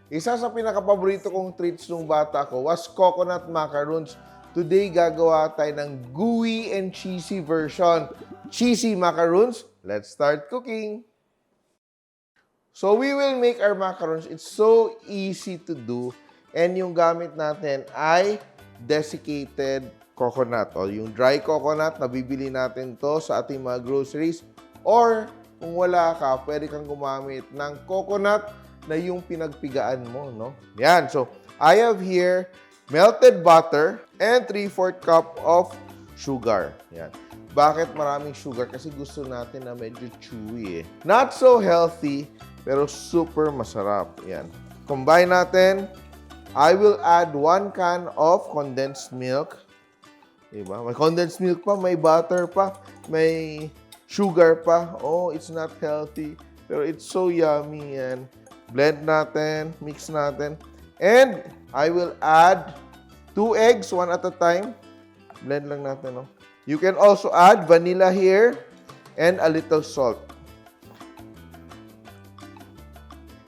Isa sa pinakapaborito kong treats nung bata ko was coconut macaroons. Today, gagawa tayo ng gooey and cheesy version. Cheesy macaroons. Let's start cooking. So, we will make our macarons. It's so easy to do. And yung gamit natin ay desiccated coconut o yung dry coconut. Nabibili natin to sa ating mga groceries. Or, kung wala ka, pwede kang gumamit ng coconut na yung pinagpigaan mo, no? Yan. So, I have here melted butter and 3/4 cup of sugar. Yan. Bakit maraming sugar? Kasi gusto natin na medyo chewy eh. Not so healthy, pero super masarap. Yan. Combine natin. I will add 1 can of condensed milk. Diba? May condensed milk pa, may butter pa, may sugar pa. Oh, it's not healthy. Pero it's so yummy. Yan. Blend natin, mix natin. And I will add 2 eggs, 1 at a time. Blend lang natin, no? You can also add vanilla here and a little salt.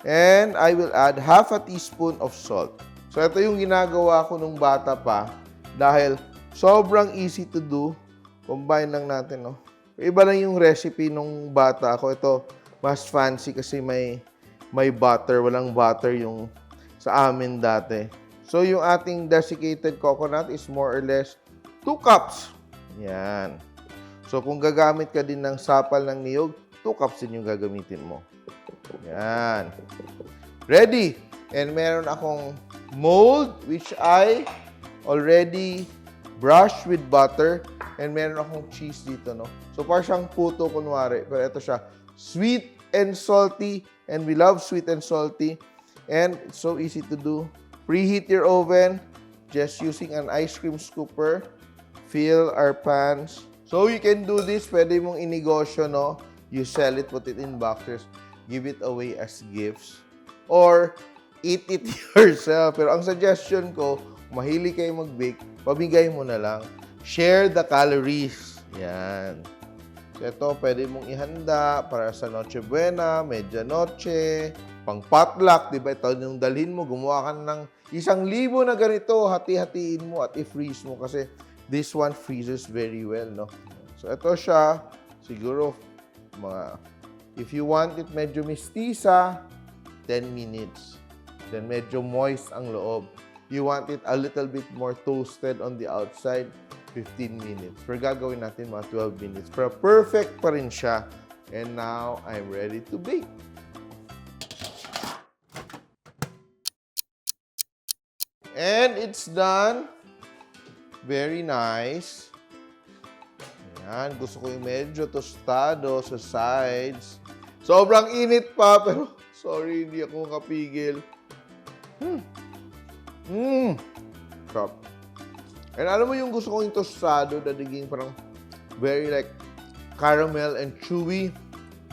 And I will add half a teaspoon of salt. So, ito yung ginagawa ko nung bata pa. Dahil sobrang easy to do. Combine lang natin, no? Iba lang yung recipe nung bata ako. Ito, mas fancy kasi may butter. Walang butter yung sa amin dati. So, yung ating desiccated coconut is more or less 2 cups. Yan. So, kung gagamit ka din ng sapal ng niyog, 2 cups din yung gagamitin mo. Yan. Ready. And meron akong mold which I already brushed with butter. And meron akong cheese dito, no? So, parang siyang puto kunwari. Pero ito siya. Sweet and salty. And we love sweet and salty. And it's so easy to do. Preheat your oven just using an ice cream scooper. Fill our pans. So you can do this. Pwede mong inegosyo, no? You sell it, put it in boxes. Give it away as gifts. Or eat it yourself. Pero ang suggestion ko, mahilig kayo mag-bake, pabigay mo na lang. Share the calories. Yan. So, ito, pwede mong ihanda para sa Noche Buena, Medianoche, pang potluck, di ba? Ito yung dalhin mo, gumawa ka ng 1,000 na ganito, hati-hatiin mo at i-freeze mo kasi this one freezes very well, no? So, ito siya, siguro, if you want it medyo mistisa, 10 minutes. Then, medyo moist ang loob. You want it a little bit more toasted on the outside, 15 minutes. Pero gagawin natin mga 12 minutes. Pero perfect pa rin siya. And now, I'm ready to bake. And it's done. Very nice. Ayan. Gusto ko yung medyo tostado sa sides. Sobrang init pa, pero sorry, hindi ako kapigil. Top. And alam mo yung gusto ko yung tostado na naging parang very like caramel and chewy.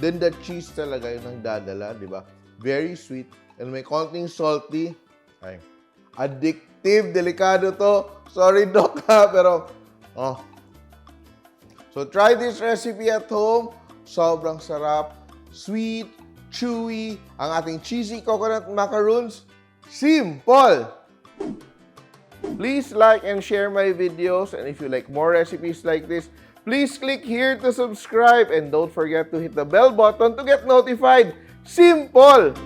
Then the cheese talaga yun ang dadala, di ba? Very sweet. And may konting salty. Ay, addictive. Delikado to. Sorry, Doc, ha? Pero, oh. So, try this recipe at home. Sobrang sarap. Sweet, chewy. Ang ating cheesy coconut macaroons. Simple! Please like and share my videos. And if you like more recipes like this, please click here to subscribe. And don't forget to hit the bell button to get notified. Simple!